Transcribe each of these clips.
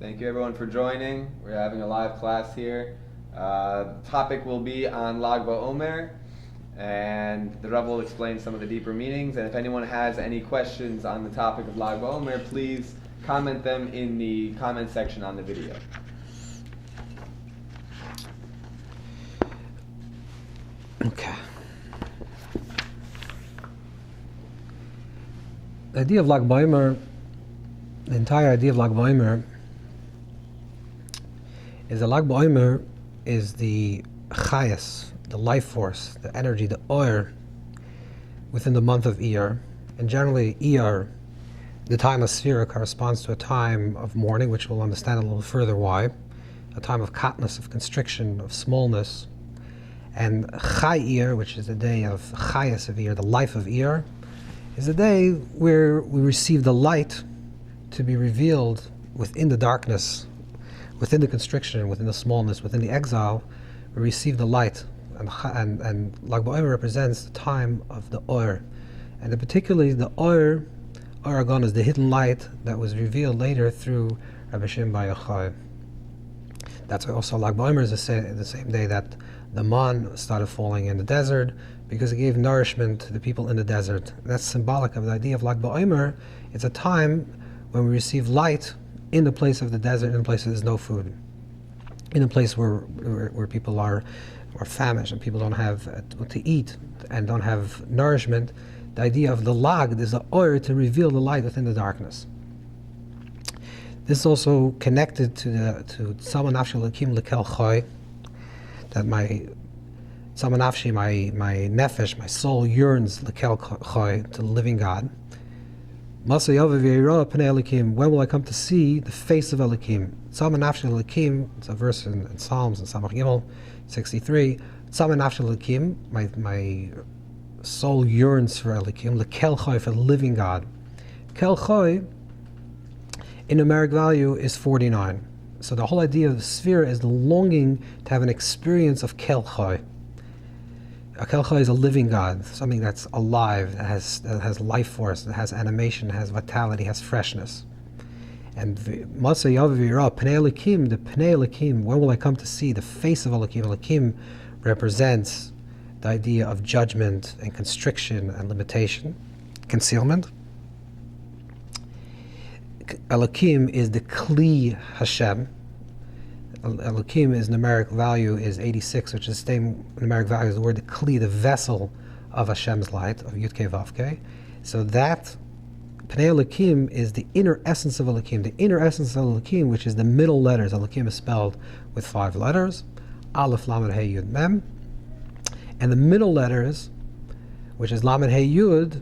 Thank you everyone for joining. We're having a live class here. The topic will be on Lag BaOmer, and the Rav will explain some of the deeper meanings. And if anyone has any questions on the topic of Lag BaOmer, please comment them in the comment section on the video. Okay. The idea of Lag BaOmer, the entire idea of Lag BaOmer, is that Lag BaOmer is the chayas, the life force, the energy, the oir within the month of IYYAR. And generally, IYYAR, the time of Sphira, corresponds to a time of mourning, which we'll understand a little further why, a time of katnus, of constriction, of smallness. And Chai IYYAR, which is the day of chayas of IYYAR, the life of IYYAR, is a day where we receive the light to be revealed within the darkness, within the constriction, within the smallness, within the exile. We receive the light, and Lag BaOmer represents the time of the Oyer, and particularly the Oyer Aragon is the hidden light that was revealed later through Rabbi Shimon. That's why also Lag BaOmer is the same day that the man started falling in the desert, because it gave nourishment to the people in the desert. That's symbolic of the idea of Lag BaOmer. It's a time when we receive light in the place of the desert, in a place where there's no food, in a place where people are famished and people don't have to eat and don't have nourishment. The idea of the lag, there's the oil to reveal the light within the darkness. This is also connected to Tzama Nafshi Lakim Lekel Choy, that my Tzama Nafshi, my nefesh, my soul yearns Lekel Choy, to the living God. When will I come to see the face of Elokim? Tzama Nafshi Elokim, it's a verse in Psalms, in Samach Gimel 63. Tzama Nafshi Elokim, my soul yearns for Elokim, Lekel Choy, for the living God. Kel Choy, in numeric value, is 49. So the whole idea of the sphere is the longing to have an experience of Kel Choy. A Kel Choy is a living God, something that's alive, that has life force, that has animation, has vitality, has freshness. And Masay Yavira, Pnei Elokim, the Pnei Elokim, when will I come to see the face of Elokim? Elokim represents the idea of judgment and constriction and limitation, concealment. Elokim is the Kli Hashem. Elokim is numeric value is 86, which is the same numeric value as the word Kli, the vessel of Hashem's light, of Yud Kei Vav Kei. So that Pnei Elokim is the inner essence of Elokim, the inner essence of Elokim, which is the middle letters. Elokim is spelled with 5 letters, Aleph, Lamed, Hey, Yud, Mem. And the middle letters, which is Lamed, Hey, Yud,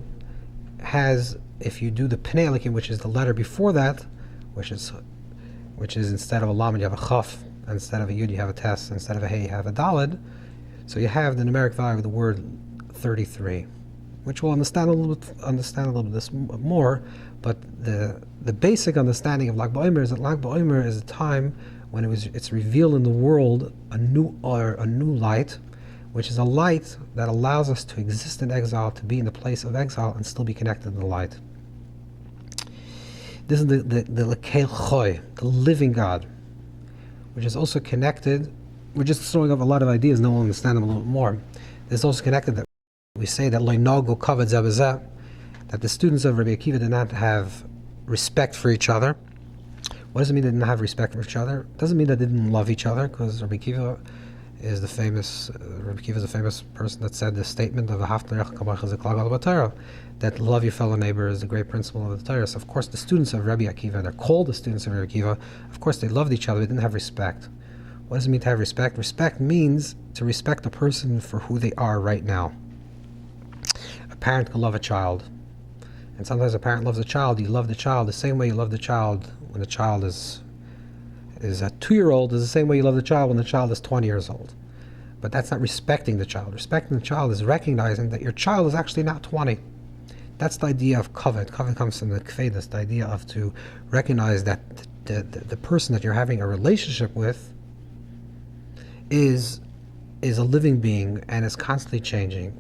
has, if you do the Pnei Elokim, which is the letter before that, which is instead of a Lamed, you have a Chaf, instead of a Yud, you have a Tes, instead of a Hey, you have a Daled. So you have the numeric value of the word 33, which we'll understand a little bit more. But the basic understanding of Lag BaOmer is that Lag BaOmer is a time when it's revealed in the world a new light, which is a light that allows us to exist in exile, to be in the place of exile and still be connected to the light. This is the Lekel Choy, the living God, which is also connected. We're just throwing up a lot of ideas, now we'll understand them a little bit more. This is also connected that we say that Lo Nogu Kavod Zeh B'Zeh, that the students of Rabbi Akiva did not have respect for each other. What does it mean they didn't have respect for each other? It doesn't mean they didn't love each other, because Rabbi Akiva is the famous person that said the statement of that love your fellow neighbor is the great principle of the Torah. So of course the students of Rabbi Akiva, they're called the students of Rabbi Akiva, of course they loved each other, they didn't have respect. What does it mean to have respect? Respect means to respect a person for who they are right now. A parent can love a child, and sometimes a parent loves a child, you love the child the same way you love the child when the child is a 2-year-old, is the same way you love the child when the child is 20 years old. But that's not respecting the child. Respecting the child is recognizing that your child is actually not 20. That's the idea of kavod. Kavod comes from the kvedus, the idea of to recognize that the person that you're having a relationship with is a living being and is constantly changing.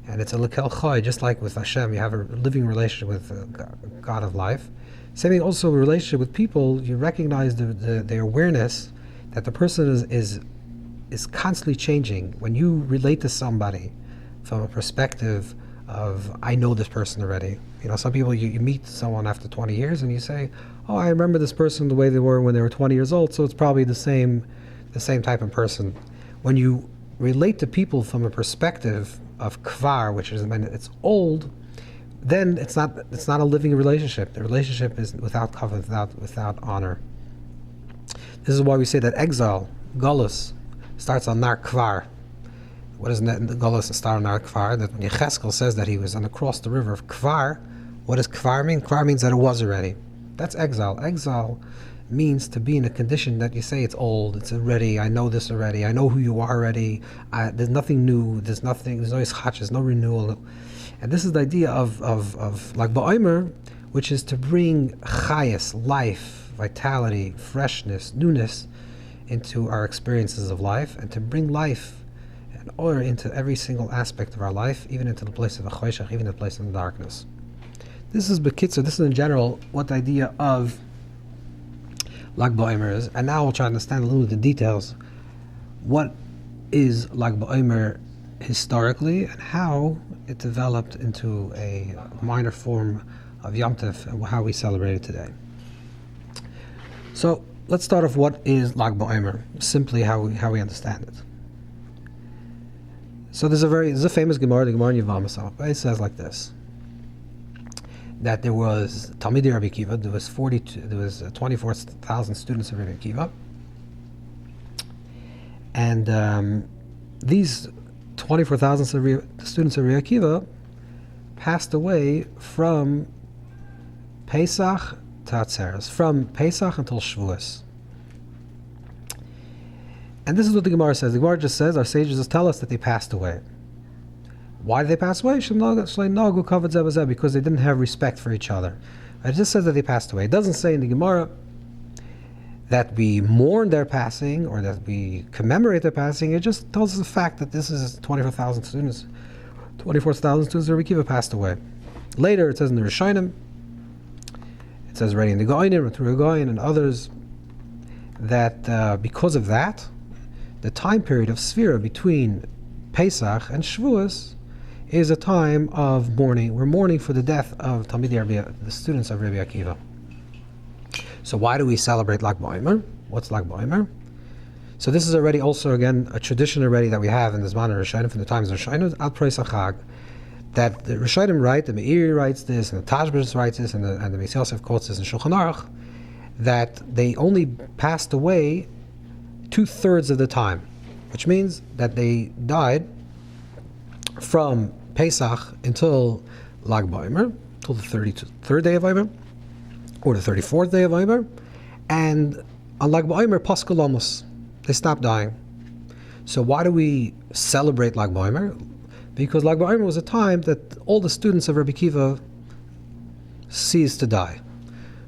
And it's a lekel choy, just like with Hashem, you have a living relationship with God of life. Same thing also a relationship with people, you recognize the awareness that the person is constantly changing. When you relate to somebody from a perspective of, I know this person already. Some people, you meet someone after 20 years and you say, oh, I remember this person the way they were when they were 20 years old, so it's probably the same type of person. When you relate to people from a perspective of kvar, which is when it's old, then it's not a living relationship. The relationship is without covenant, without honor. This is why we say that exile, galus, starts on nar kvar. What does galus start on nar kvar? That when Yecheskel says that he was across the river of kvar, what does kvar mean? Kvar means that it was already. That's exile. Exile means to be in a condition that you say it's old, it's already, I know this already, I know who you are already, there's nothing new, there's no ischach, there's no renewal. And this is the idea of Lag BaOmer, which is to bring chayas, life, vitality, freshness, newness into our experiences of life, and to bring life and order into every single aspect of our life, even into the place of a choshech, even the place of the darkness. This is Bekitzer, this is in general what the idea of Lag BaOmer is, and now we'll try to understand a little bit the details. What is Lag BaOmer historically, and how it developed into a minor form of Yom Tov, and how we celebrate it today. So let's start off what is Lag BaOmer, simply how we understand it. So there's a famous Gemara, the Gemara in Yevamos. It says like this: that there was Talmidei Rabbi Akiva, there was 24,000 students of Rabbi Akiva, and these 24,000 students of Rabbi Akiva passed away from Pesach to Atzeres, from Pesach until Shavuos. And this is what the Gemara says. The Gemara just says, our sages just tell us that they passed away. Why did they pass away? Because they didn't have respect for each other. It just says that they passed away. It doesn't say in the Gemara that we mourn their passing or that we commemorate their passing. It just tells us the fact that this is 24,000 students of Rabbi Akiva passed away. Later, it says in the Rishonim, it says already in the Goynim, through Goyin and others, that because of that, the time period of Sfira between Pesach and Shavuos is a time of mourning. We're mourning for the death of the students of Rabbi Akiva. So why do we celebrate Lag BaOmer? What's Lag BaOmer? So this is already also, again, a tradition already that we have in the Zman of Rishonim, from the times of Rishonim, Al Preis HaChag, that the Rishonim write, the Meiri writes this, and the Tashbis writes this, and the Meis Yosef quotes this in Shulchan Aruch, that they only passed away 2/3 of the time, which means that they died from Pesach until Lag BaOmer, till the 33rd day of Omer, or the 34th day of Omer, and on Lag BaOmer, Paschal Amos, they stopped dying. So why do we celebrate Lag BaOmer? Because Lag BaOmer was a time that all the students of Reb Akiva ceased to die.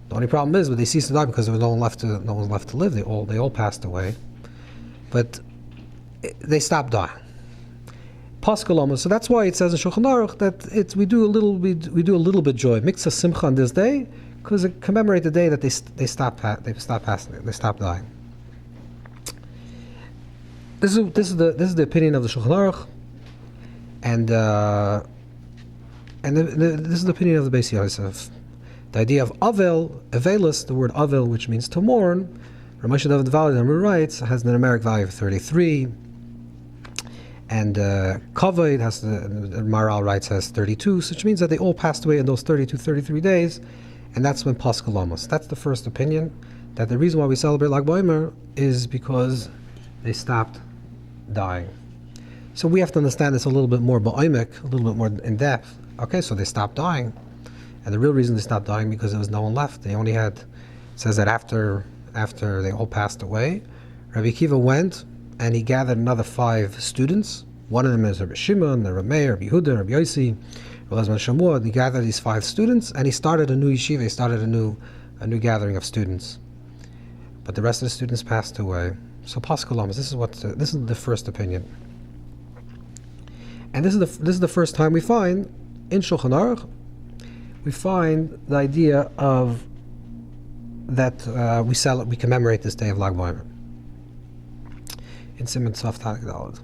The only problem is, they ceased to die because there was no one left to live. They all passed away, but they stopped dying. Paschal Amos. So that's why it says in Shulchan Aruch that we do a little bit joy, miksa simcha on this day, because it commemorates the day that they stopped dying. This is the opinion of the Shulchan Aruch, and this is the opinion of the Beis Yosef. The idea of avelus, the word avel, which means to mourn, Ramesh David Valid writes, has an numeric value of 33, and kavod has the Maral writes has 32, which means that they all passed away in those 33 days, and that's when Paschal Amos. That's the first opinion, that the reason why we celebrate Lag BaOmer is because they stopped dying. So we have to understand this a little bit more ba'omek, a little bit more in depth. Okay, so they stopped dying. And the real reason they stopped dying because there was no one left. They only had, it says that after they all passed away, Rabbi Akiva went and he gathered another 5 students. One of them is Rabbi Shimon, Rabbi Meir, Rabbi Yehuda, Rabbi Yossi, Rabbi Shamua. He gathered these 5 students and he started a new yeshiva. He started a new gathering of students. But the rest of the students passed away. So Paschal Amos, this is the first opinion. And this is the first time we find in Shulchan Aruch, we find the idea of that we commemorate this day of Lag BaOmer in Siman Tzav Tanik Daled.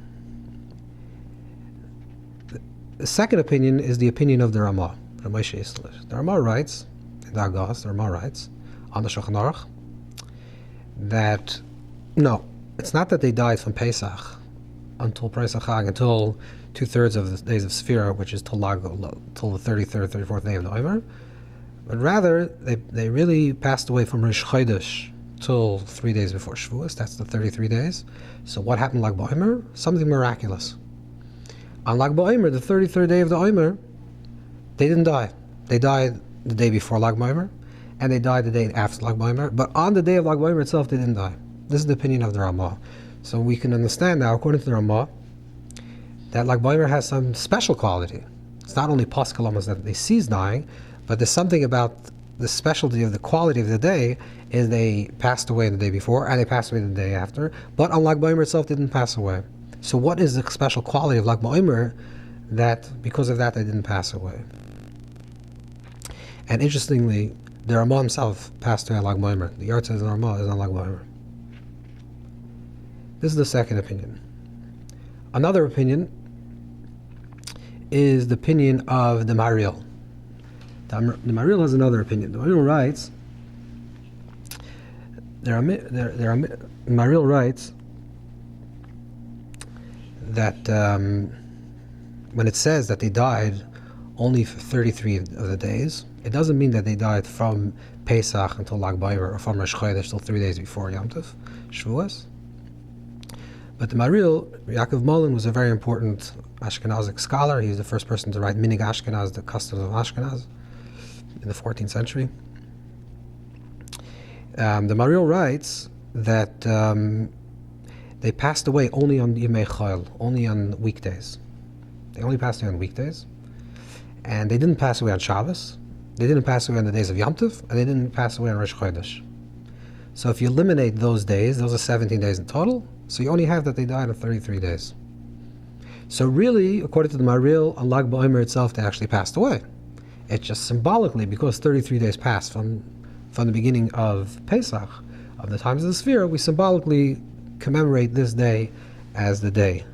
The second opinion is the opinion of the Ramah, the Moshe Yisrael. The Ramah writes, in the Agas, the Ramah writes on the Shulchan Aruch that no, it's not that they died from Pesach until Pesach Chag, until 2/3 of the days of Sfira, which is till the 33rd, 34th day of the Omer, but rather they really passed away from Rosh Chodesh till 3 days before Shavuos. That's the 33 days. So what happened Lag BaOmer? Something miraculous. On Lag BaOmer, the 33rd day of the Omer, they didn't die. They died the day before Lag BaOmer, and they died the day after Lag BaOmer. But on the day of Lag BaOmer itself, they didn't die. This is the opinion of the Ramah. So we can understand now, according to the Ramah, that Lag BaOmer has some special quality. It's not only Paschal that they cease dying, but there's something about the specialty of the quality of the day is they passed away the day before and they passed away the day after. But on Lag BaOmer itself, they didn't pass away. So what is the special quality of Lag BaOmer that because of that they didn't pass away? And interestingly, the Ramah himself passed away on Lag BaOmer. The Yard says the Ramah is on Lag BaOmer. This is the second opinion. Another opinion is the opinion of the Maril. The Maril has another opinion. The Maril writes, Maril writes that when it says that they died only for 33 of the days, it doesn't mean that they died from Pesach until Lag BaOmer or from Rosh Chodesh till 3 days before Yom Tov, Shavuos. But the Maril, Yaakov Molin, was a very important Ashkenazic scholar. He was the first person to write Minig Ashkenaz, the customs of Ashkenaz, in the 14th century. The Maril writes that they passed away only on Yemei Chol, only on weekdays. They only passed away on weekdays. And they didn't pass away on Shabbos. They didn't pass away on the days of Yom Tov, and they didn't pass away on Rosh Chodesh. So if you eliminate those days, those are 17 days in total, so you only have that they died on 33 days. So really, according to the Maril, on Lag BaOmer itself, they actually passed away. It's just symbolically, because 33 days passed from the beginning of Pesach, of the times of the Sfira, we symbolically commemorate this day as the day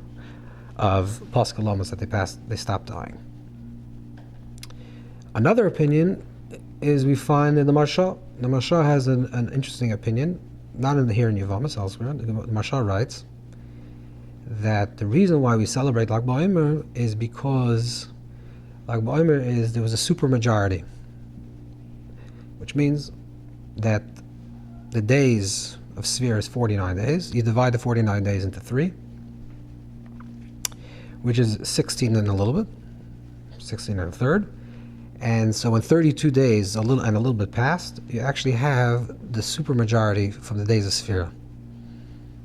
of Paschal Lamas that they stopped dying. Another opinion is we find in the Marsha. The Marsha has an interesting opinion, not here in Yevamos, elsewhere. The Marsha writes that the reason why we celebrate Lag BaOmer is because Lag BaOmer there was a supermajority, which means that the days of Sfira is 49 days. You divide the 49 days into 3, which is 16 and a little bit, 16 and a third. And so in 32 days, a little bit past, you actually have the supermajority from the days of Sfira.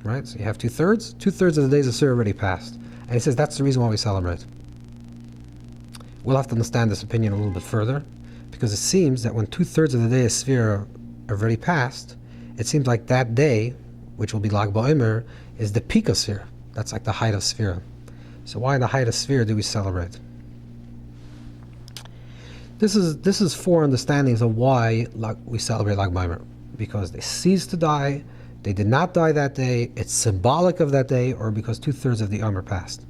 Right? So you have 2/3. 2/3 of the days of Sfira already passed. And he says that's the reason why we celebrate. We'll have to understand this opinion a little bit further, because it seems that when 2/3 of the day of Sfira are already passed, it seems like that day, which will be Lag BaOmer, is the peak of Sfira. That's like the height of Sfira. So why in the height of Sfira do we celebrate? This is 4 understandings of why we celebrate Lag BaOmer. Because they ceased to die, they did not die that day, it's symbolic of that day, or because 2/3 of the Omer passed.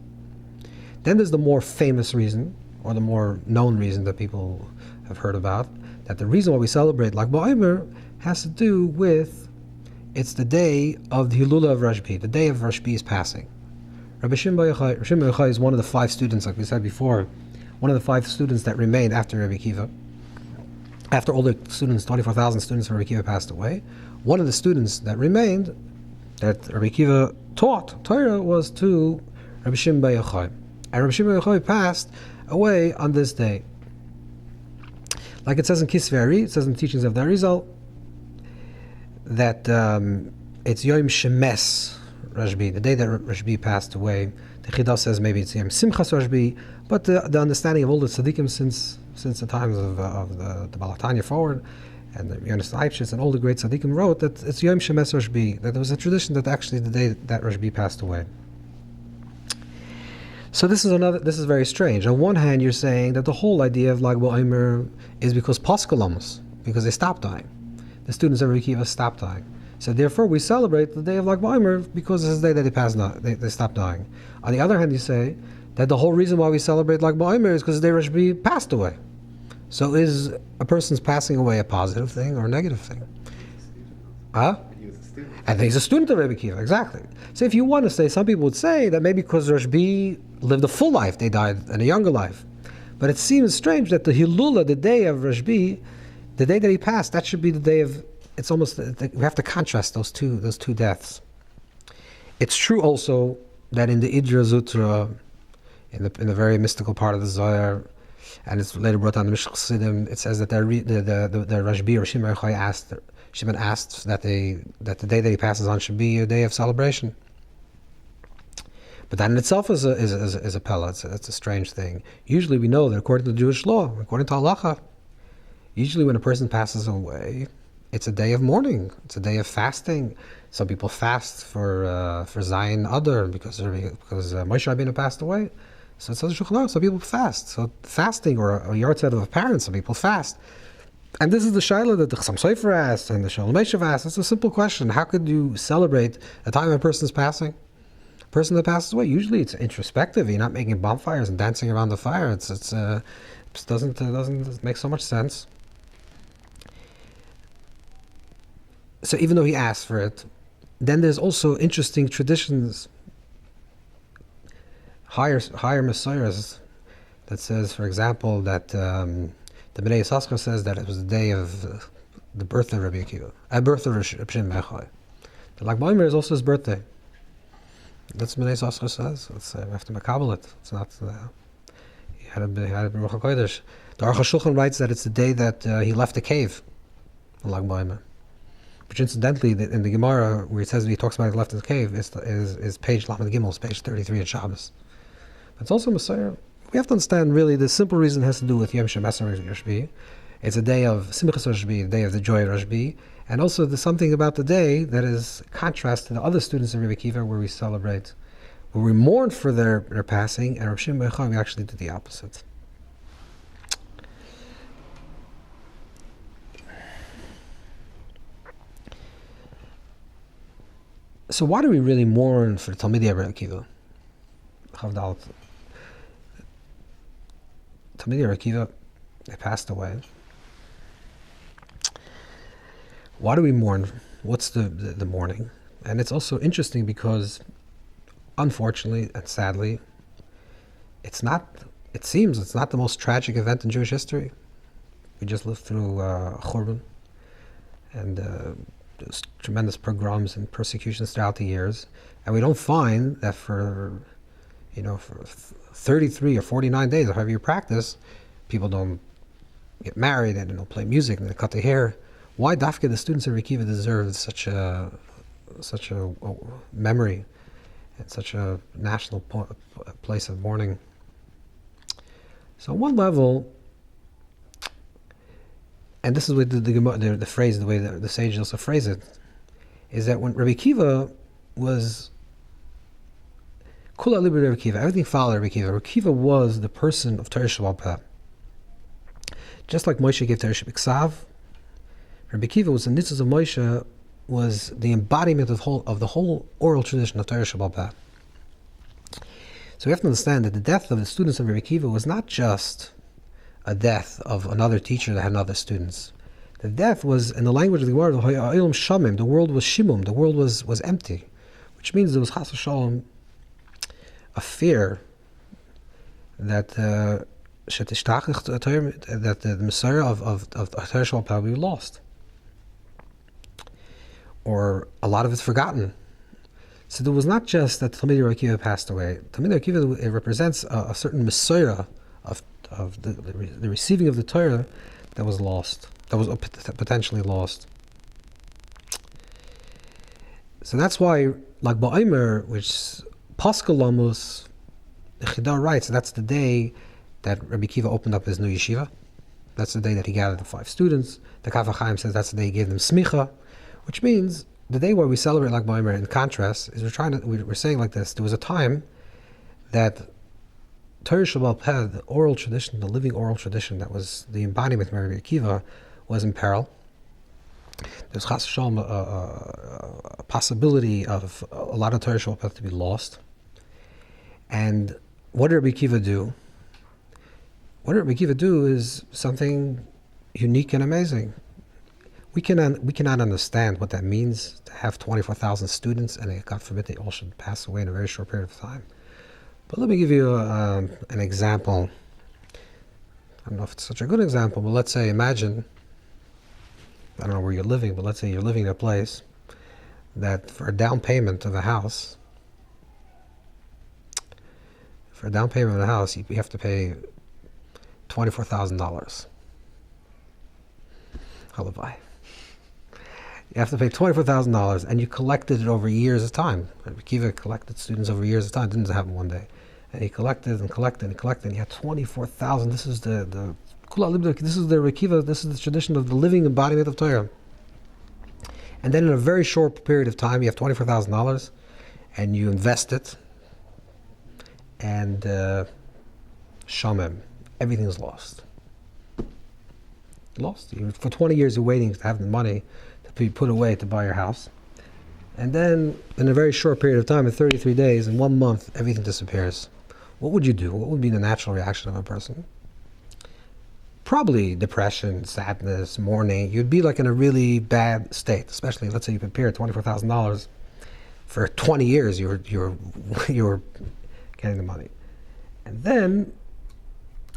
Then there's the more famous reason, or the more known reason that people have heard about, that the reason why we celebrate Lag BaOmer has to do with, it's the day of the Hilula of Rashbi, the day of Rashbi's passing. Rabbi Shimon is one of the 5 students, like we said before, one of the 5 students that remained after Reb Akiva. After all the students, 24,000 students from Reb Akiva passed away, one of the students that remained, that Reb Akiva taught Torah, was to Rabbi Shimon bar Yochai. And Rabbi Shimon bar Yochai passed away on this day. Like it says in Kisvei Ari, it says in the teachings of the Arizal, that it's Yom Shemes Rashbi, the day that Rashbi passed away. The Chidah says maybe it's Yom Simchas Rashbi, but the understanding of all the tzaddikim since the times of the Baal HaTanya forward, and the Yonis Leibshitz and all the great tzaddikim wrote that it's Yom Shemes Rashbi, that there was a tradition that actually the day that Rashbi passed away. So this is very strange. On one hand, you're saying that the whole idea of Lag BaOmer is because Paskalamos, because they stopped dying. The students of Reb Akiva stopped dying. So therefore, we celebrate the day of Lag BaOmer because it's the day that they stopped dying. On the other hand, you say that the whole reason why we celebrate Lag BaOmer is because the day Rashbi passed away. So is a person's passing away a positive thing or a negative thing? Huh? And he's a student of Reb Akiva, exactly. So if you want to say, some people would say that maybe because Rashbi lived a full life, they died in a younger life. But it seems strange that the Hilula, the day of Rashbi, the day that he passed, that should be the day of, it's almost, we have to contrast those two deaths. It's true also that in the Idra Zutra, in the very mystical part of the Zohar, and it's later brought down the Mishal Chassidim, it says that the Rashbi or Shimon asked that the day that he passes on should be a day of celebration. But that in itself is a pella. It's a strange thing. Usually we know that according to Jewish law, according to halacha, usually when a person passes away, it's a day of mourning. It's a day of fasting. Some people fast for Zion Adar because Moshe Rabbeinu passed away. So it says Shulchan Aruch, some people fast. So fasting or a yahrzeit of a parent, some people fast. And this is the shaila that the Chassam Sofer asked and the Shalom Meshav asked. It's a simple question. How could you celebrate a time a person is passing? A person that passes away, usually it's introspective. You're not making bonfires and dancing around the fire. It doesn't make so much sense. So even though he asked for it, then there's also interesting traditions, higher messiahs, that says, for example, that the Bnei Yissaschar says that it was the day of the birth of Rabbi Akiva, birth of Reb Shimon. The Lag BaOmer is also his birthday. That's what Bnei Yissaschar says. We have to makabel it. It's not. He had a Ruach HaKodesh. The Aruch HaShulchan writes that it's the day that he left the cave, the Lag BaOmer. Which incidentally, in the Gemara, where it says that he talks about he left the cave, is page Lamed Gimel, page 33 in Shabbos. But it's also Messiah. We have to understand, really, the simple reason has to do with Yom Shemesar Rashbi. It's a day of Simchas Rashbi, the day of the joy of Rashbi, and also there's something about the day that is contrast to the other students of Reb Akiva, where we celebrate, where we mourn for their passing, and Reb Shimon we actually did the opposite. So why do we really mourn for the Talmidei Reb Akiva? Chavdal. Talmidei Reb Akiva, they passed away. Why do we mourn? What's the mourning? And it's also interesting because, unfortunately and sadly, it seems it's not the most tragic event in Jewish history. We just lived through Churban, and there's tremendous pogroms and persecutions throughout the years, and we don't find that for 33 or 49 days, or however you practice, people don't get married, they don't play music, and they cut their hair. Why dafka the students of Reb Akiva deserve such a memory and such a national place of mourning? So on one level, and this is what the phrase, the way the sages also phrase it, is that when Rabbi Akiva was Kula Liber Rabbi Akiva, everything followed Rabbi Akiva. Rabbi Akiva was the person of Torah Sheba'al Peh. Just like Moshe gave Torah Shebiksav, Rabbi Akiva was the nitzvahs of Moshe, was the embodiment of the whole oral tradition of Torah Sheba'al Peh. So we have to understand that the death of the students of Rabbi Akiva was not just a death of another teacher that had other students. The death was, in the language of the Gemara, the world was shimum, the world was empty, which means there was chas v'shalom, a fear that the Messiah of Torah Sheba'al Peh will be lost, or a lot of it's forgotten. So there was not just that Talmidei Reb Akiva passed away. Talmidei Reb Akiva, it represents a certain Messiah of the receiving of the Torah that was lost, that was potentially lost. So that's why Lag BaOmer, which Pascal Lamus, the Chidar writes, that's the day that Rabbi Akiva opened up his new yeshiva. That's the day that he gathered the 5 students. The Kaf HaChaim says that's the day he gave them smicha, which means the day where we celebrate Lag BaOmer, in contrast, is we're saying like this: there was a time that Torah Shabbat Peh, the oral tradition, the living oral tradition that was the embodiment of Rabbi Akiva, was in peril. There's chas v'shalom a possibility of a lot of Torah Shabbat Peh to be lost. And what did Rabbi Akiva do? What did Rabbi Akiva do is something unique and amazing. We cannot understand what that means to have 24,000 students, and God forbid they all should pass away in a very short period of time. But let me give you an example. I don't know if it's such a good example, but let's say, imagine, I don't know where you're living, but let's say you're living in a place that for a down payment of a house, you have to pay $24,000. Halavai. You have to pay $24,000, and you collected it over years of time. Rabbi Akiva collected students over years of time. It didn't happen one day. And he collected and collected and collected, and he had 24,000. This is the Rabbi Akiva, this is the tradition of the living embodiment of Torah. And then in a very short period of time, you have $24,000, and you invest it, and shamem, everything is lost. For 20 years you're waiting to have the money to be put away to buy your house. And then in a very short period of time, in 33 days, in 1 month, everything disappears. What would you do? What would be the natural reaction of a person? Probably depression, sadness, mourning. You'd be like in a really bad state, especially, let's say you prepared $24,000 for 20 years, you were getting the money. And then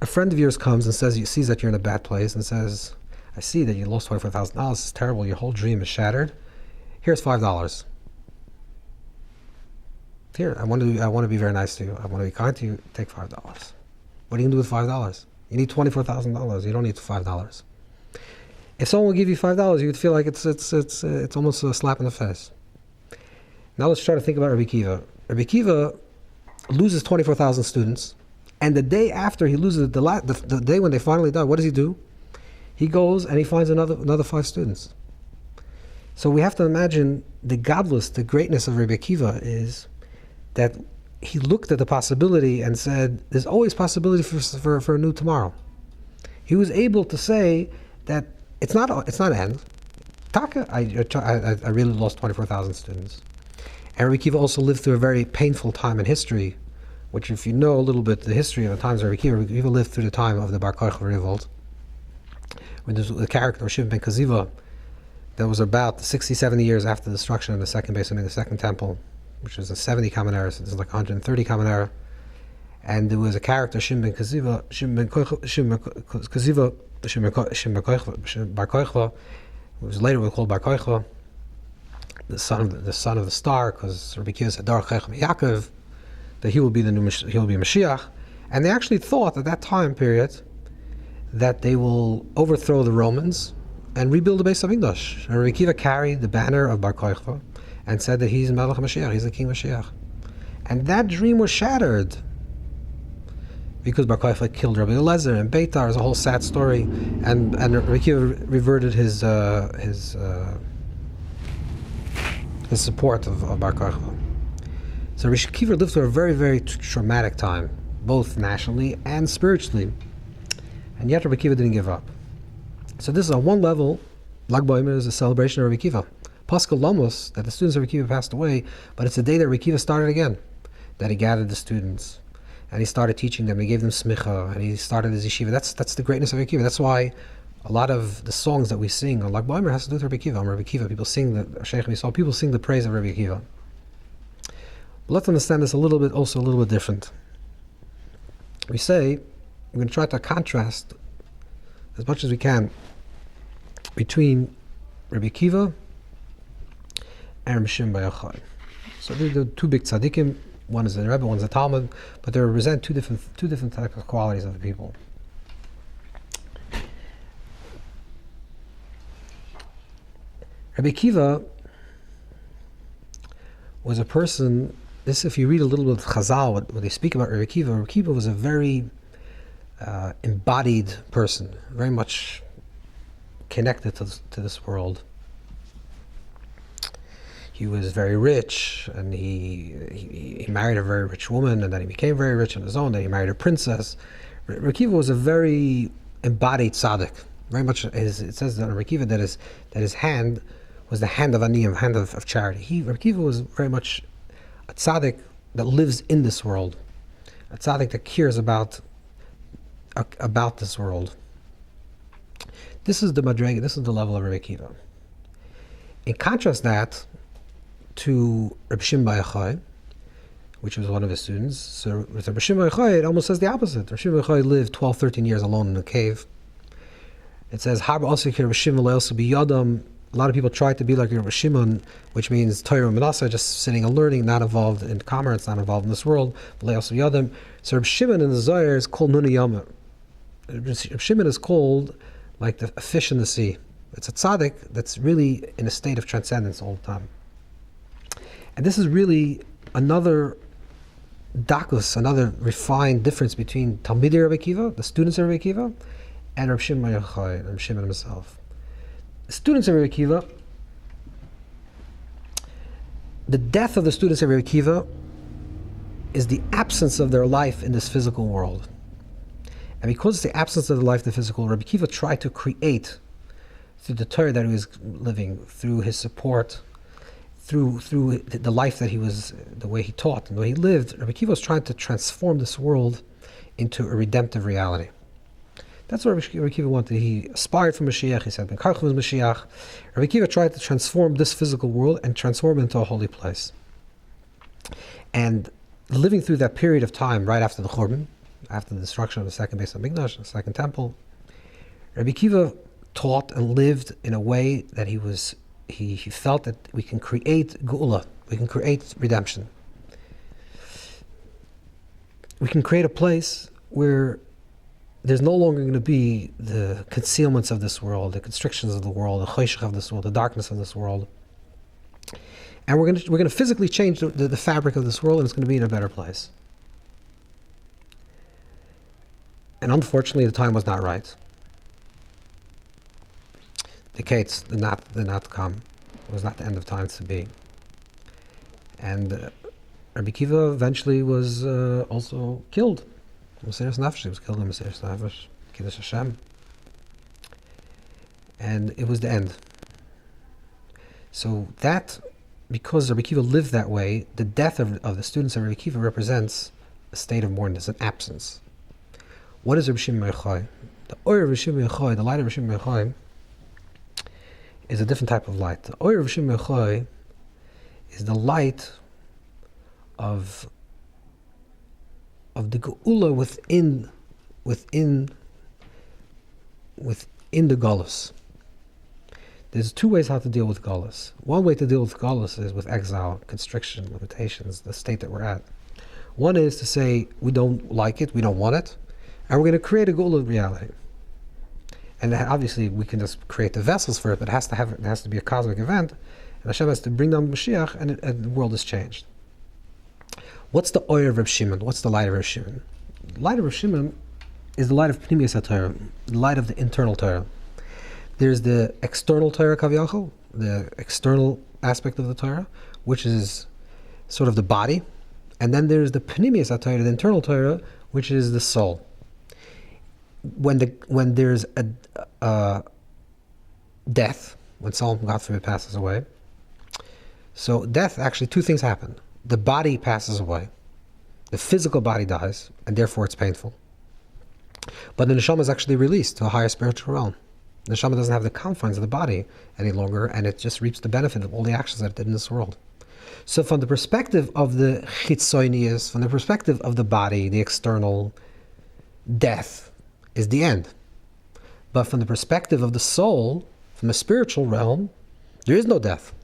a friend of yours comes and sees that you're in a bad place and says, I see that you lost $24,000. It's terrible. Your whole dream is shattered. Here's $5. Here, I want to be very nice to you. I want to be kind to you. Take $5. What are you going to do with $5? You need $24,000. You don't need $5. If someone will give you $5, you would feel like it's almost a slap in the face. Now let's try to think about Rabbi Akiva. Rabbi Akiva loses 24,000 students, and the day after he loses, the day when they finally die, what does he do? He goes and he finds another 5 students. So we have to imagine the godless, the greatness of Reb Akiva is that he looked at the possibility and said, there's always possibility for a new tomorrow. He was able to say that it's not end. Taka, I really lost 24,000 students. And Reb Akiva also lived through a very painful time in history, which if you know a little bit the history of the times of Reb Akiva lived through the time of the Bar Kochva revolt, when there's the character of Shimon ben Kaziva that was about 60, 70 years after the destruction of the second base, the second temple, which was a 70 common era, so this is like 130 common era. And there was a character, Shimon ben Kaziva, Bar Kochva, who was later called Bar Kochva, the son of the star, because Rabbi Akiva said, Dar Chechem Yaakov, that he will be Mashiach. And they actually thought at that time period that they will overthrow the Romans and rebuild the Beis Hamikdash. And Rabbi Akiva carried the banner of Bar Kochva and said that he's Melech HaMashiach, he's the King Mashiach. And that dream was shattered because Bar Kochva killed Rabbi Eliezer and Beitar. There's a whole sad story. And Rabbi Akiva reverted his support of Bar Kochva. So Rabbi Akiva lived through a very, very traumatic time, both nationally and spiritually. And yet Rabbi Akiva didn't give up. So this is on one level, Lag BaOmer is a celebration of Rabbi Akiva. Pascal Lamos, that the students of Rabbi Akiva passed away, but it's the day that Rabbi Akiva started again, that he gathered the students, and he started teaching them, he gave them smicha, and he started his yeshiva. That's the greatness of Rabbi Akiva. That's why a lot of the songs that we sing on Lag BaOmer has to do with Rabbi Akiva. On Rabbi Akiva, people sing the praise of Rabbi Akiva. But let's understand this a little bit different. We say, we're going to try to contrast as much as we can between Rabbi Akiva and Rabbi Shimon bar Yochai. So they're the two big tzaddikim. One is the Rebbe, one is the Talmud, but they represent two different types of qualities of the people. Rabbi Akiva was a person. This, if you read a little bit of Chazal, what they speak about Rabbi Akiva was a very embodied person, very much connected to this world. he was very rich, and he married a very rich woman, and then he became very rich on his own. Then he married a princess. Reb Akiva was a very embodied tzaddik. Very much, it says that Reb Akiva that his hand was the hand of aniyim, hand of charity. Reb Akiva was very much a tzaddik that lives in this world, a tzaddik that cares about this world. This is the madrega. This is the level of Reb Akiva. In contrast that to Reb Shimon bar Yochai, which was one of his students. So with Reb Shimon bar Yochai, it almost says the opposite. Reb Shimon bar Yochai lived 12, 13 years alone in a cave. It says, Harba also Reb Shimon also be yadam. A lot of people try to be like Reb Shimon, which means Torah and Manasseh, just sitting and learning, not involved in commerce, not involved in this world. So Reb Shimon in the Zohar is called Nuni Yama. Reb Shimon is called like a fish in the sea. It's a tzaddik that's really in a state of transcendence all the time. And this is really another dakus, another refined difference between Talmidei Reb Akiva, the students of Reb Akiva, and Reb Shimon bar Yochai, Reb Shimon himself. The students of Reb Akiva, the death of the students of Reb Akiva is the absence of their life in this physical world. And because it's the absence of the life in the physical world, Reb Akiva tried to create through the Torah that he was living, through his support, through the life that he was, the way he taught and the way he lived, Reb Akiva was trying to transform this world into a redemptive reality. That's what Reb Akiva wanted. He aspired for Mashiach. He said, Ben Karchim is Mashiach. Reb Akiva tried to transform this physical world and transform it into a holy place. And living through that period of time right after the Churban, after the destruction of the second Beis HaMikdash, the second temple, Reb Akiva taught and lived in a way that he felt that we can create geula, we can create redemption. We can create a place where there's no longer going to be the concealments of this world, the constrictions of the world, the choshech of this world, the darkness of this world. And we're going to physically change the fabric of this world, and it's going to be in a better place. And unfortunately, the time was not right. The Kates did not come. It was not the end of time to be. And Rabbi Akiva eventually was also killed. Mesiras Nefesh, he was killed in Mesiras Nefesh, Kiddush Hashem. And it was the end. So that, because Rabbi Akiva lived that way, the death of the students of Rabbi Akiva represents a state of mourning, an absence. What is Reb Shimon bar Yochai? The Oyer of Reb Shimon bar Yochai, the light of Reb Shimon bar Yochai, is a different type of light. The Oyer of Reb Shimon bar Yochai is the light of the geula within the galus. There's two ways how to deal with galus. One way to deal with galus is with exile, constriction, limitations, the state that we're at. One is to say we don't like it, we don't want it, and we're going to create a geula reality. And obviously we can just create the vessels for it, but it has to be a cosmic event, and Hashem has to bring down Mashiach, and the world is changed. What's the oil of Reb Shimon? What's the light of Reb Shimon? The light of Reb Shimon is the light of Pnimiyas HaTorah, the light of the internal Torah. There's the external Torah Kaviyachol, the external aspect of the Torah, which is sort of the body, and then there's the Pnimiyas HaTorah, the internal Torah, which is the soul. When there's a death, when someone, God forbid, passes away, so death, actually two things happen. The body passes away, the physical body dies, and therefore it's painful. But the neshama is actually released to a higher spiritual realm. The neshama doesn't have the confines of the body any longer, and it just reaps the benefit of all the actions that it did in this world. So from the perspective of the chitzonius, from the perspective of the body, the external, death is the end. But from the perspective of the soul, from the spiritual realm, there is no death.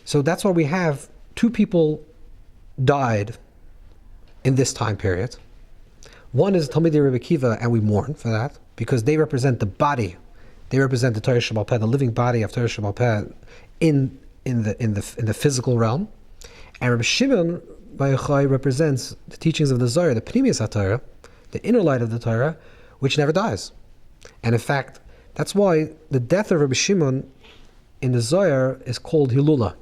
So that's why we have two people died in this time period. One is Talmidei Reb Akiva, and we mourn for that because they represent the body. They represent the Torah Sheba'al Peh, the living body of Torah Sheba'al Peh in the physical realm. And Reb Shimon bar Yochai represents the teachings of the Zohar, the Pnimiyas HaTorah, the inner light of the Torah, which never dies. And in fact, that's why the death of Rabbi Shimon in the Zohar is called Hilula.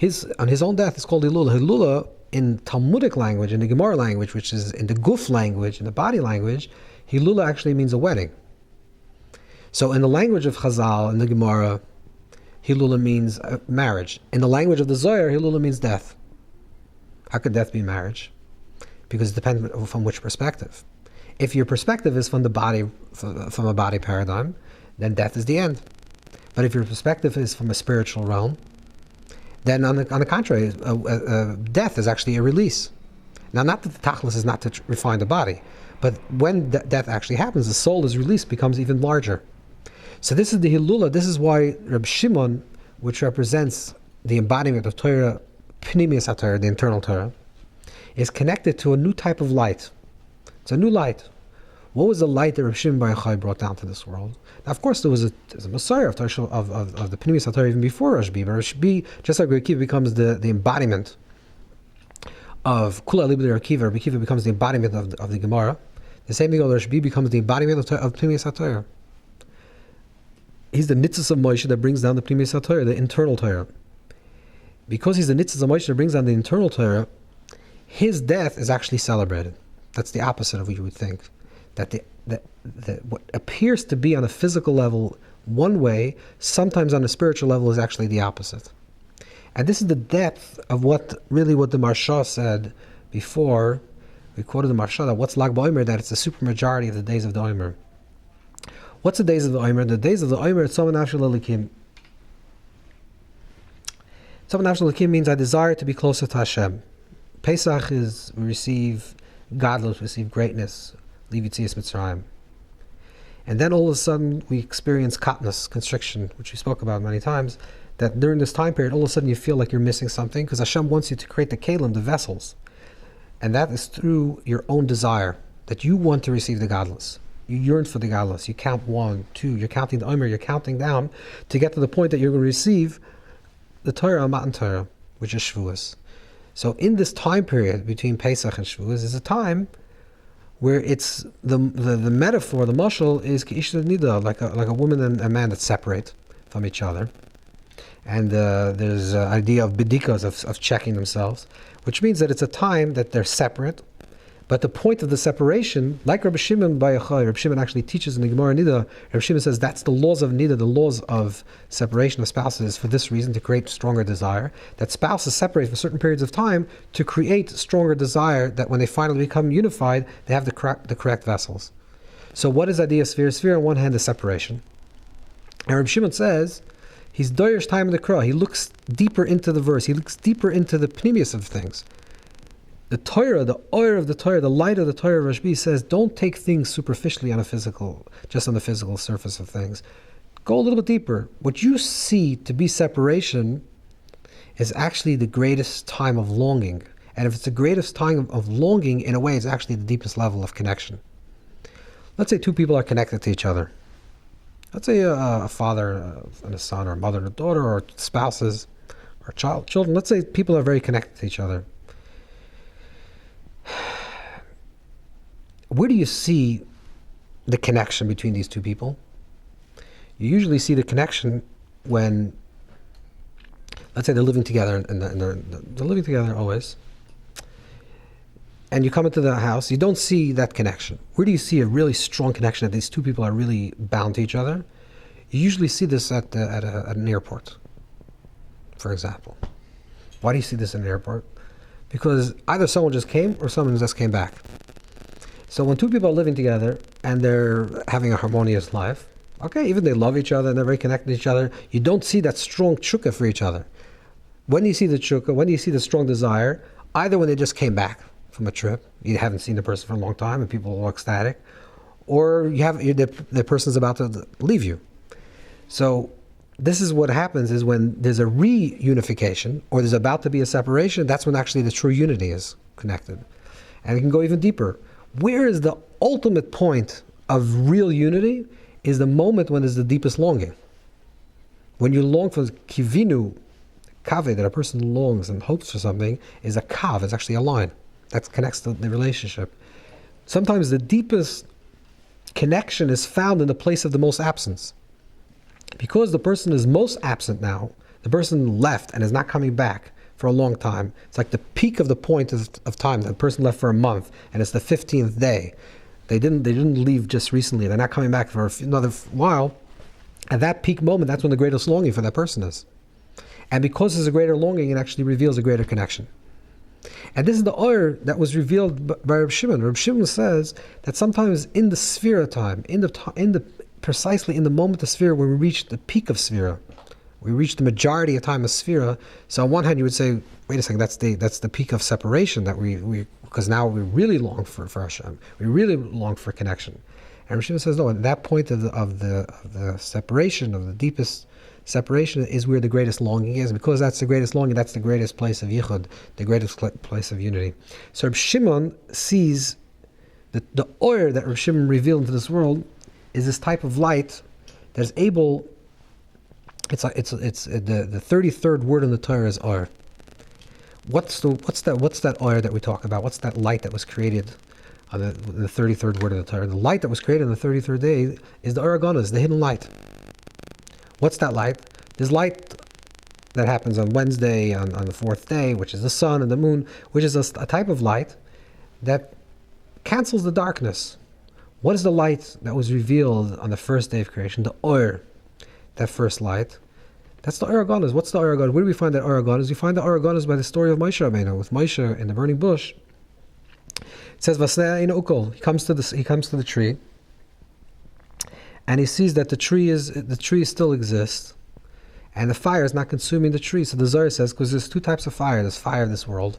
On his own death is called Hilula. Hilula in Talmudic language, in the Gemara language, which is in the Guf language, in the body language, Hilula actually means a wedding. So in the language of Chazal, in the Gemara, Hilula means marriage. In the language of the Zohar, Hilula means death. How could death be marriage? Because it depends from which perspective. If your perspective is from the body, from a body paradigm, then death is the end. But if your perspective is from a spiritual realm, then on the contrary, death is actually a release. Now, not that the tachlis is not to refine the body, but when death actually happens, the soul is released, becomes even larger. So this is the Hilula. This is why Rabbi Shimon, which represents the embodiment of Torah, Pnimius HaTorah, the internal Torah, is connected to a new type of light. It's a new light. What was the light that Rabbi Shimon Bar Yochai brought down to this world? Now, of course, there's a Messiah of the Pnimius HaTorah even before Rashbi, but Rashbi, just like Reb Akiva becomes the embodiment of Kula Libli Reb Akiva, Reb Akiva becomes the embodiment of the Gemara. The same thing with Rashbi becomes the embodiment of Pnimius HaTorah. He's the Nitzis of Moshe that brings down the Pnimius HaTorah, the internal Torah. Because he's the Nitzis of Moshe that brings down the internal Torah, his death is actually celebrated. That's the opposite of what you would think. That what appears to be on a physical level one way, sometimes on a spiritual level is actually the opposite. And this is the depth of what the Marsha said before. We quoted the Marsha that what's Lag BaOmer, that it's the supermajority of the days of the Omer. What's the days of the Omer? The days of the Omer, it's Tzom Nafshel Elikim. Tzom Nafshel Elikim means I desire to be closer to Hashem. Pesach is we receive godless, we receive greatness, leave Yitzias Mitzrayim. And then all of a sudden we experience katnus, constriction, which we spoke about many times, that during this time period, all of a sudden you feel like you're missing something, because Hashem wants you to create the kelim, the vessels. And that is through your own desire, that you want to receive the godless. You yearn for the godless. You count 1, 2, you're counting the Omer, you're counting down to get to the point that you're going to receive the Torah, Matan Torah, which is Shavuos. So in this time period between Pesach and Shavuos is a time where it's the metaphor, the mashal is K'ish Nida, like a woman and a man that separate from each other. And there's an idea of bidikas, of checking themselves, which means that it's a time that they're separate. But the point of the separation, like Rabbi Shimon Bar Yochai, Rabbi Shimon actually teaches in the Gemara Nida, Rabbi Shimon says that's the laws of Nida, the laws of separation of spouses, for this reason, to create stronger desire. That spouses separate for certain periods of time to create stronger desire, that when they finally become unified, they have the correct vessels. So what is the idea of sphere? Sphere on one hand is separation. And Rabbi Shimon says, he's doyer's time in the Torah. He looks deeper into the verse. He looks deeper into the pnimius of things. The Torah, the oil of the Torah, the light of the Torah, Rashbi says, don't take things superficially just on the physical surface of things. Go a little bit deeper. What you see to be separation is actually the greatest time of longing. And if it's the greatest time of longing, in a way, it's actually the deepest level of connection. Let's say two people are connected to each other. Let's say a father and a son, or a mother and a daughter, or spouses, or children. Let's say people are very connected to each other. Where do you see the connection between these two people? You usually see the connection when, let's say they're living together, and they're living together always, and you come into the house, you don't see that connection. Where do you see a really strong connection that these two people are really bound to each other? You usually see this at an airport, for example. Why do you see this in an airport? Because either someone just came or someone just came back. So when two people are living together and they're having a harmonious life, okay, even they love each other and they're very connected to each other, you don't see that strong tshuka for each other. When do you see the tshuka? When do you see the strong desire? Either when they just came back from a trip, you haven't seen the person for a long time and people are all ecstatic, or the person's about to leave you. So this is what happens, is when there's a reunification or there's about to be a separation, that's when actually the true unity is connected. And it can go even deeper. Where is the ultimate point of real unity is the moment when there's the deepest longing. When you long for kivinu, kave, that a person longs and hopes for something, is a kav, it's actually a line. That connects to the relationship. Sometimes the deepest connection is found in the place of the most absence. Because the person is most absent now, The person left and is not coming back for a long time. It's like the peak of the point of time. The person left for a month, and it's the 15th day. They didn't leave just recently. They're not coming back for another while. At that peak moment, that's when the greatest longing for that person is. And because there's a greater longing, it actually reveals a greater connection. And this is the oyer that was revealed by Reb Shimon. Reb Shimon says that sometimes in the Sphira time, precisely in the moment of Sphira, when we reach the peak of Sphira, we reach the majority of time of Sphira. So on one hand, you would say, wait a second, that's the peak of separation that we because now we really long for Hashem. We really long for connection. And Reb Shimon says, no, at that point of the separation, of the deepest separation, is where the greatest longing is. Because that's the greatest longing, that's the greatest place of yichud, the greatest place of unity. So Reb Shimon sees that the oyer that Reb Shimon revealed into this world is this type of light that is able. It's the 33rd word in the Torah is oyer. What's that oyer that we talk about? What's that light that was created on the 33rd word of the Torah? The light that was created on the 33rd day is the oyer ganas, the hidden light. What's that light? There's light that happens on Wednesday, on the 4th day, which is the sun and the moon, which is a type of light that cancels the darkness. What is the light that was revealed on the first day of creation? The oyer, that first light. That's the oyer ganas. What's the oyer ganas? Where do we find that oyer ganas? We find the oyer ganas by the story of Moshe Rabbeinu, with Moshe in the burning bush. It says, Vasnei in ukol. He comes to the tree, and he sees that the tree still exists, and the fire is not consuming the tree. So the Zohar says, because there's two types of fire. There's fire of this world,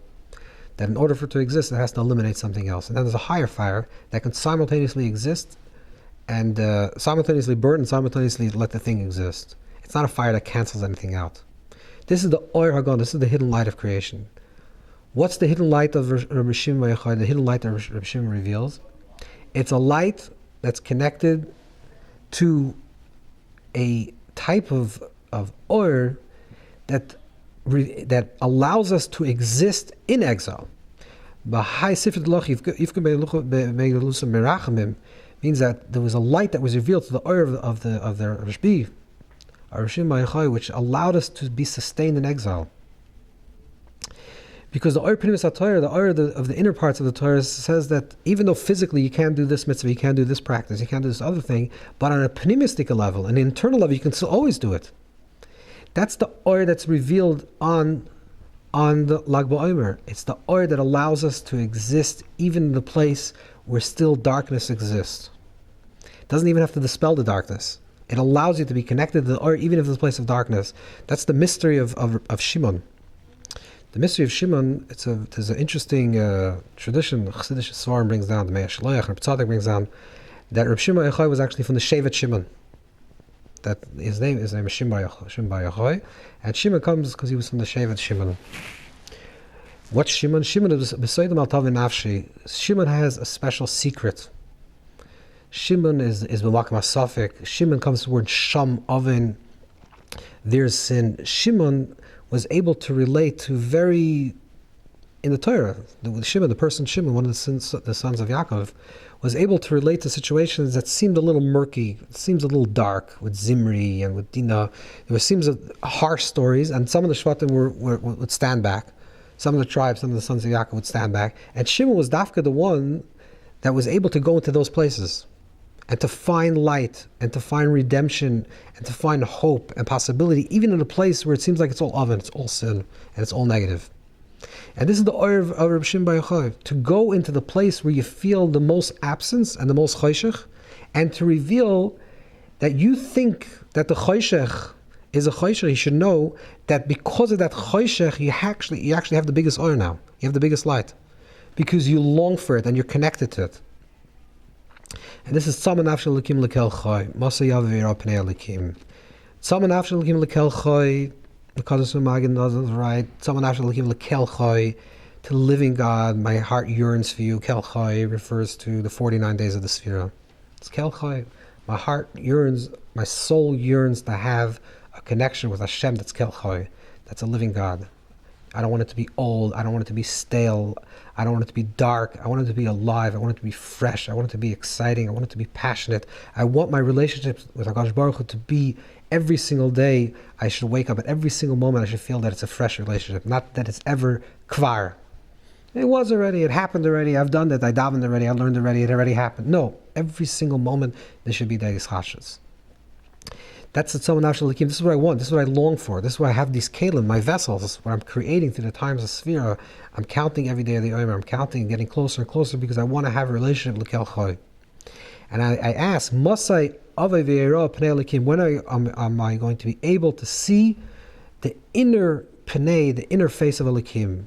that in order for it to exist, it has to eliminate something else. And then there's a higher fire that can simultaneously exist and simultaneously burn and simultaneously let the thing exist. It's not a fire that cancels anything out. This is the oyer hagon. This is the hidden light of creation. What's the hidden light of Rabbi Shimon? The hidden light that Rabbi Shimon reveals? It's a light that's connected to a type of oyer that allows us to exist in exile. Means that there was a light that was revealed to the oyer of the Rashbi, which allowed us to be sustained in exile. Because the oyer pnimis HaTorah, the oyer of the inner parts of the Torah, says that even though physically you can't do this mitzvah, you can't do this practice, you can't do this other thing, but on a pnimistic level, an internal level, you can still always do it. That's the oyer that's revealed on the Lag BaOmer. It's the oyer that allows us to exist even in the place where still darkness exists. It doesn't even have to dispel the darkness. It allows you to be connected to the oyer even if there's a place of darkness. That's the mystery of Shimon. The mystery of Shimon, there's an interesting tradition. Chassidish Svarim brings down, the Meir Shloach, Reb Tzadok brings down, that Reb Shimon Yochai was actually from the Shevet Shimon. That his name is Shimon Yochai, and Shimon comes because he was from the Shevet Shimon. What's Shimon? Shimon is B'Soydem Al Tav Nafshi. Shimon has a special secret. Shimon is B'Makom HaSafek. Shimon comes to the word Sham Oven. There's sin. Shimon was able to relate to in the Torah, the person Shimon, one of the sons of Yaakov, was able to relate to situations that seemed a little murky, seems a little dark, with Zimri and with Dinah. There seems harsh stories, and some of the Shvatim would stand back. Some of the tribes, some of the sons of Yaakov would stand back. And Shimon was Dafka, the one that was able to go into those places and to find light and to find redemption and to find hope and possibility, even in a place where it seems like it's all oven, it's all sin, and it's all negative. And this is the oyer of Reb Shimon Bar Yochai, to go into the place where you feel the most absence and the most choshech, and to reveal that you think that the choshech is a choshech. You should know that because of that choshech, you actually have the biggest oyer now. You have the biggest light, because you long for it and you're connected to it. And this is Tzama Nafshel Lekim Lekel Chai, Masa Yavir Apnei Lekim. Tzama Nafshel Lekim Lekel Chai, because Magen does it right. Tzama Nafshel Lekim Lekel Chai, to the living God, my heart yearns for you. Kel Chai refers to the 49 days of the Sphira. It's Kel Chai. My heart yearns, my soul yearns to have a connection with Hashem that's Kel Chai, that's a living God. I don't want it to be old. I don't want it to be stale. I don't want it to be dark. I want it to be alive. I want it to be fresh. I want it to be exciting. I want it to be passionate. I want my relationships with HaKadosh Baruch Hu to be every single day. I should wake up at every single moment. I should feel that it's a fresh relationship, not that it's ever kvar. It was already. It happened already. I've done that. I davened already. I learned already. It already happened. No, every single moment there should be Deis Chashas. That's the Tzom Nafshel Elikim. This is what I want. This is what I long for. This is why I have these kelim, my vessels, what I'm creating through the times of Sphira. I'm counting every day of the Omer. I'm counting and getting closer and closer because I want to have a relationship with Kel Choy. And I ask, Masai Avei Ve'era Pnei Elikim, when am I going to be able to see the inner Pnei, the inner face of Elikim?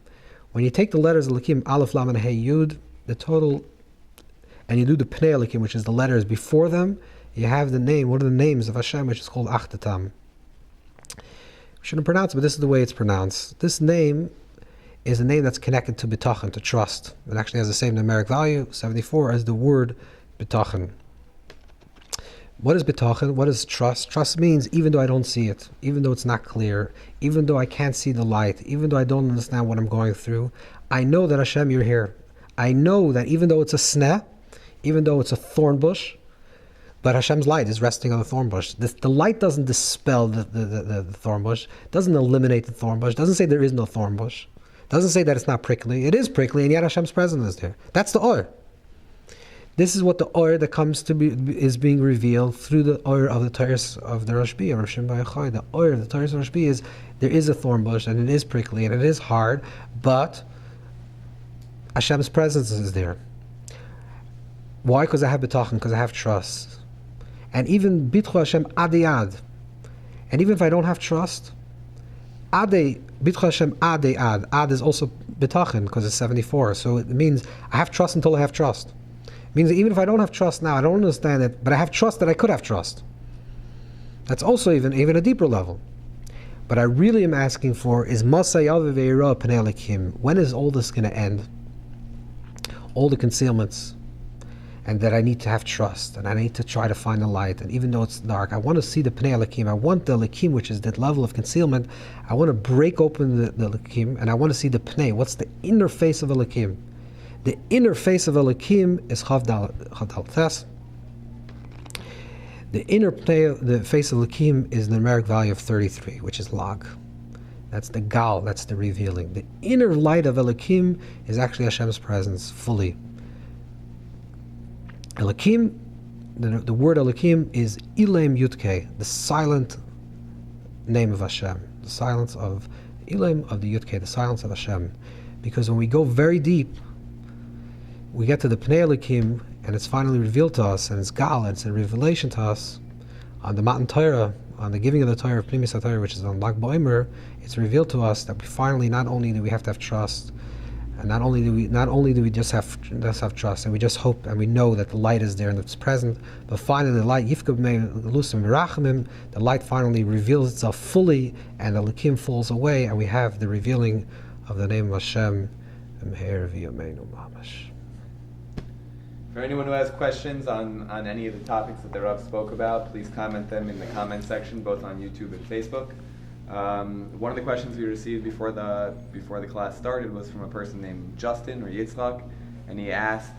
When you take the letters of Elikim, Aleph, Lam, and Hey, Yud, the total, and you do the Pnei Elikim, which is the letters before them, you have the name, one of the names of Hashem, which is called Achtatam. We shouldn't pronounce it, but this is the way it's pronounced. This name is a name that's connected to bitachon, to trust. It actually has the same numeric value, 74, as the word bitachon. What is bitachon? What is trust? Trust means even though I don't see it, even though it's not clear, even though I can't see the light, even though I don't understand what I'm going through, I know that Hashem, you're here. I know that even though it's a sneh, even though it's a thorn bush, but Hashem's light is resting on the thorn bush. The light doesn't dispel the thorn bush, doesn't eliminate the thorn bush, doesn't say there is no thorn bush, doesn't say that it's not prickly. It is prickly, and yet Hashem's presence is there. That's the Or. This is what the Or that comes to be is being revealed through the Or of the Torah of the Rashbi, of Reb Shimon Bar Yochai. The Or of the Torah of Rashbi is there is a thorn bush, and it is prickly, and it is hard, but Hashem's presence is there. Why? Because I have bitachon, because I have trust. And even bitchu Hashem ad. And even if I don't have trust, bitchu Hashem ad. Ad is also bitachon because it's 74. So it means I have trust until I have trust. It means that even if I don't have trust now, I don't understand it, but I have trust that I could have trust. That's also even a deeper level. But I really am asking for is Masai Avei Ve'era Pnei Elikim. When is all this going to end? All the concealments. And that I need to have trust, and I need to try to find the light. And even though it's dark, I want to see the Pnei Elikim. I want the Elikim, which is that level of concealment. I want to break open the Elikim, and I want to see the Pnei. What's the inner face of Elikim? The inner face of Elikim is Chavdal Tes. The inner Pnei, the face of Elikim, is the numeric value of 33, which is Lag. That's the Gal, that's the revealing. The inner light of Elikim is actually Hashem's presence fully. Elikim, the word Elikim is Ilaim Yudke, the silent name of Hashem, the silence of Ilaim of the Yudke, the silence of Hashem. Because when we go very deep, we get to the Pnei Elikim, and it's finally revealed to us, and it's Gal, and it's a revelation to us on the Matan Torah, on the giving of the Torah of Pnimis HaTorah, which is on Lag BaOmer. It's revealed to us that we finally, not only do we have to have trust, and not only do we just have trust, and we just hope and we know that the light is there and it's present, but finally the light the light finally reveals itself fully, and the Elikim falls away, and we have the revealing of the name of Hashem. For anyone who has questions on any of the topics that the Rav spoke about, please comment them in the comment section, both on YouTube and Facebook. One of the questions we received before the class started was from a person named Justin or Yitzchak, and he asked,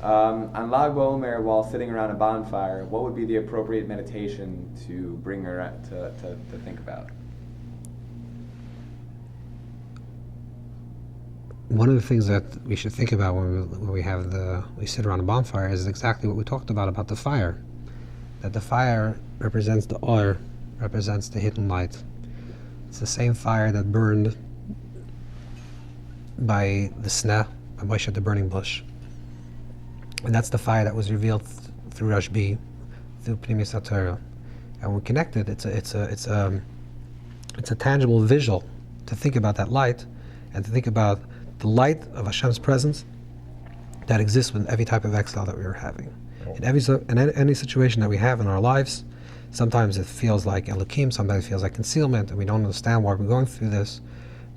on Lag BaOmer, while sitting around a bonfire, what would be the appropriate meditation to bring her to think about? One of the things that we should think about when we sit around a bonfire is exactly what we talked about the fire. That the fire represents the Or, represents the hidden light. It's the same fire that burned by the sneh, by Moshe at the burning bush. And that's the fire that was revealed through Rashbi, through Pnimis HaTorah. And when connected, it's a tangible visual to think about that light, and to think about the light of Hashem's presence that exists with every type of exile that we are having. In any situation that we have in our lives, sometimes it feels like Elikim, sometimes it feels like concealment, and we don't understand why we're going through this.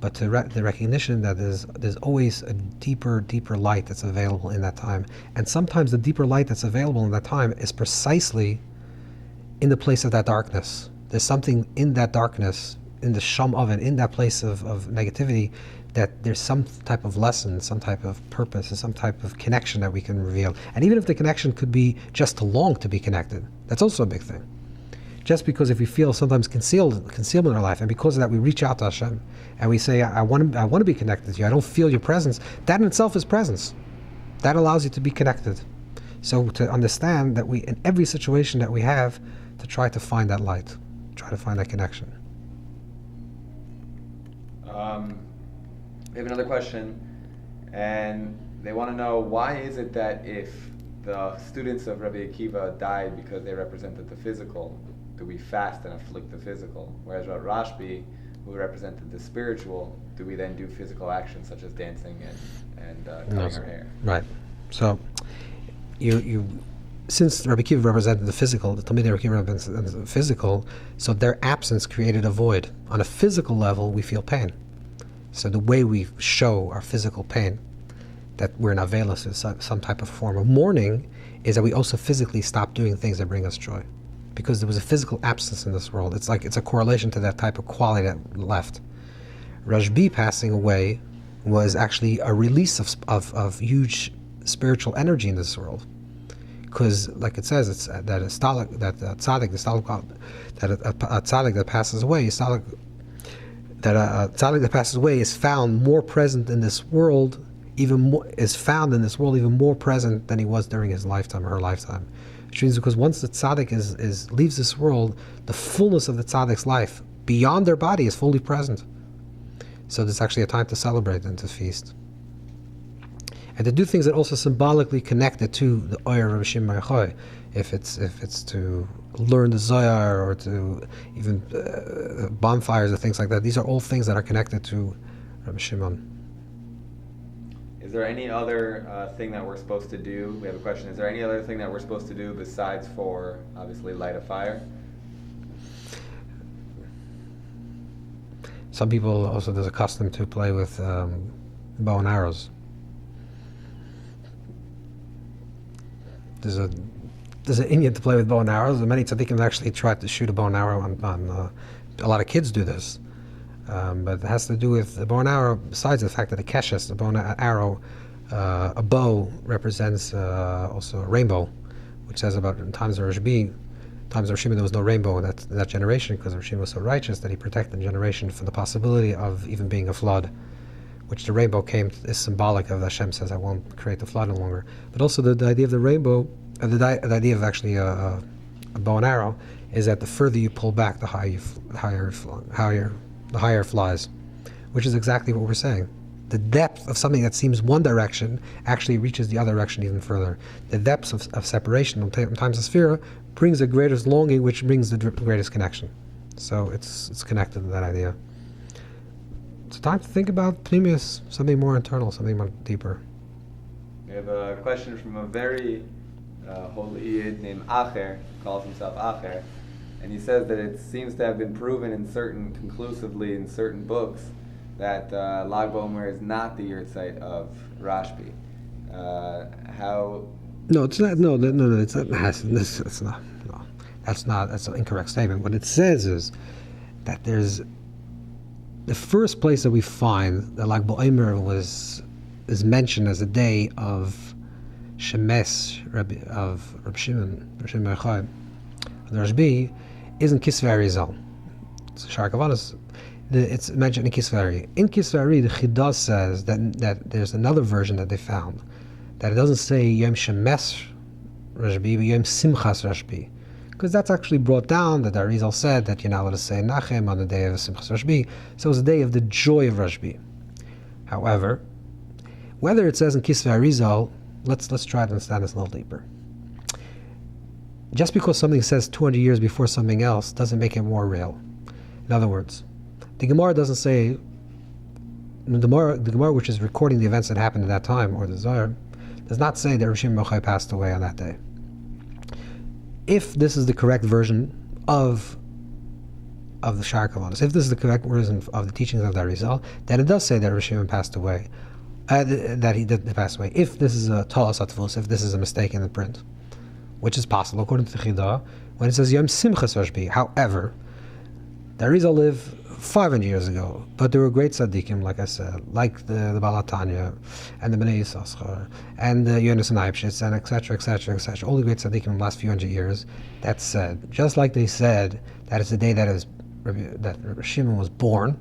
But the recognition that there's always a deeper light that's available in that time. And sometimes the deeper light that's available in that time is precisely in the place of that darkness. There's something in that darkness, in the shum oven, in that place of negativity, that there's some type of lesson, some type of purpose, and some type of connection that we can reveal. And even if the connection could be just to long to be connected, that's also a big thing. Just because if we feel sometimes concealment in our life, and because of that we reach out to Hashem, and we say, I want to be connected to you, I don't feel your presence, that in itself is presence. That allows you to be connected. So to understand that we, in every situation that we have, to try to find that light, try to find that connection. We have another question, and they want to know, why is it that if the students of Rabbi Akiva died because they represented the physical, do we fast and afflict the physical? Whereas Rashbi, who represented the spiritual, do we then do physical actions such as dancing and cutting our hair? Right. So, you since Rabbi Akiva represented the physical, the Talmidei Rabbi Akiva represented the physical, so their absence created a void. On a physical level, we feel pain. So the way we show our physical pain, that we're in Avelos, is some type of form of mourning, is that we also physically stop doing things that bring us joy. Because there was a physical absence in this world. It's like it's a correlation to that type of quality that left. Rashbi passing away was actually a release of huge spiritual energy in this world. Because, like it says, it's that a tzaddik that passes away, a tzaddik that passes away is found more present in this world, even more present than he was during his lifetime or her lifetime. Which means because once the tzaddik leaves this world, the fullness of the tzaddik's life beyond their body is fully present. So there's actually a time to celebrate and to feast. And to do things that also symbolically connect it to the Oyer of Rabbi Shimon. If it's to learn the Zohar or to even bonfires and things like that, these are all things that are connected to Rabbi Shimon. Is there any other thing that we're supposed to do? We have a question. Is there any other thing that we're supposed to do besides for, obviously, light a fire? Some people also, there's a custom to play with bow and arrows. There's an Indian to play with bow and arrows, and many tzaddikim actually try to shoot a bow and arrow on a lot of kids do this. But it has to do with the bow and arrow, besides the fact that a keshes, the bow and arrow, a bow represents also a rainbow, which says about in times of Rashbi, times of Reb Shimon, there was no rainbow in that generation because Reb Shimon was so righteous that he protected the generation from the possibility of even being a flood, which the rainbow is symbolic of. Hashem says, I won't create the flood no longer. But also the idea of the rainbow, the idea of actually a bow and arrow, is that the further you pull back, the higher it flies, which is exactly what we're saying. The depth of something that seems one direction actually reaches the other direction even further. The depths of separation in times of Sphira brings the greatest longing, which brings the greatest connection. So it's connected to that idea. It's time to think about Pneumius, something more internal, something more deeper. We have a question from a very holy Yid named Acher, calls himself Acher, and he says that it seems to have been proven conclusively in certain books that Lag BaOmer is not the yahrzeit of Rashbi. How? No, it's not. No, it's not. It's not. No, that's not. That's an incorrect statement. What it says is that there's the first place that we find that Lag BaOmer is mentioned as a day of Shemes of Reb Shimon, the Rashbi, is in Kisvei Arizal. It's Shar Kavanas. It's mentioned in Kisvei. In Kisvei, the Chidah says that there's another version that they found, that it doesn't say Yom Shemes Rashbi, but Yom Simchas Rashbi. Because that's actually brought down that Arizal said that you're not allowed to say Nachem on the day of Simchas Rashbi. So it's a day of the joy of Rashbi. However, whether it says in Kisvei Arizal, let's try to understand this a little deeper. Just because something says 200 years before something else doesn't make it more real. In other words, the Gemara doesn't say, the Gemara which is recording the events that happened at that time, or the Zohar, does not say that Reb Shimon passed away on that day. If this is the correct version of the Shar Kavanos, if this is the correct version of the teachings of the Arizal, then it does say that Reb Shimon passed away, that he did pass away. If this is a Talas Atvus, if this is a mistake in the print, which is possible according to the Chidah, when it says Yom Simchas Rashbi. However, the Arizal live 500 years ago. But there were great tzaddikim, like I said, like the Baal HaTanya and the Bnei Yissaschar and the Yonis and Eibshitz and etc., etc., etc. All the great tzaddikim in the last few hundred years. That said, just like they said that it's the day that Rabbi Shimon was born,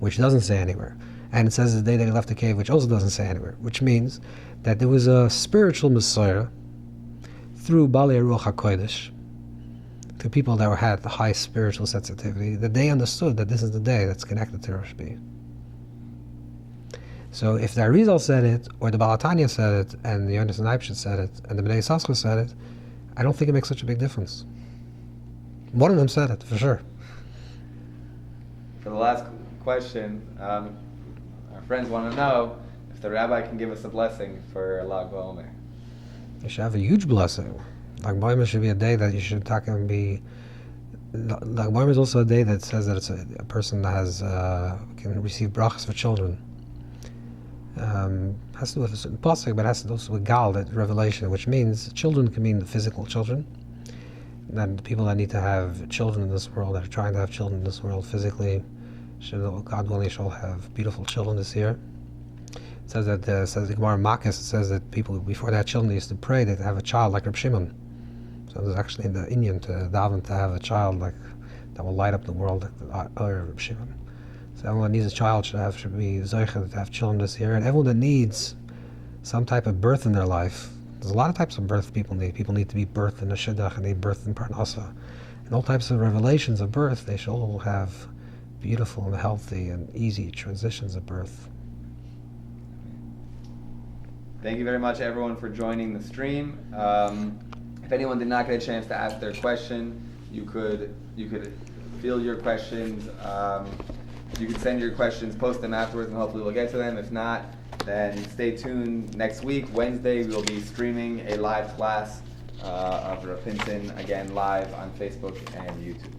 which doesn't say anywhere, and it says the day that he left the cave, which also doesn't say anywhere, which means that there was a spiritual Messiah through Balei Ruach HaKodesh, to people that had the high spiritual sensitivity, that they understood that this is the day that's connected to Rashbi. So if the Arizal said it, or the Baal HaTanya said it, and the Yonis and Eibshitz said it, and the Bnei Yissaschar said it, I don't think it makes such a big difference. One of them said it, for sure. For the last question, our friends want to know if the rabbi can give us a blessing for Lag BaOmer. You should have a huge blessing. Lag BaOmer should be a day that you should talk and be. Lag BaOmer is also a day that says that it's a person that has can receive brachas for children. Has to do with a certain pasuk, but has to do also with gal, that revelation, which means children can mean the physical children. That the people that need to have children in this world, that are trying to have children in this world physically, should, God willing, shall have beautiful children this year. It says that says the Gemara Makkas, it says that people before they had children, they used to pray that they have a child like Reb Shimon. So there's actually in the Indian to daven to have a child like that will light up the world like the Reb Shimon. So everyone that needs a child should be zoicha to have children this year, and everyone that needs some type of birth in their life. There's a lot of types of birth people need. People need to be birthed in a shidduch, and they birthed in parnasa, and all types of revelations of birth. They should all have beautiful and healthy and easy transitions of birth. Thank you very much, everyone, for joining the stream. If anyone did not get a chance to ask their question, you could field your questions. You could send your questions, post them afterwards, and hopefully we'll get to them. If not, then stay tuned. Next week, Wednesday, we will be streaming a live class of Rav Pinson, again live on Facebook and YouTube.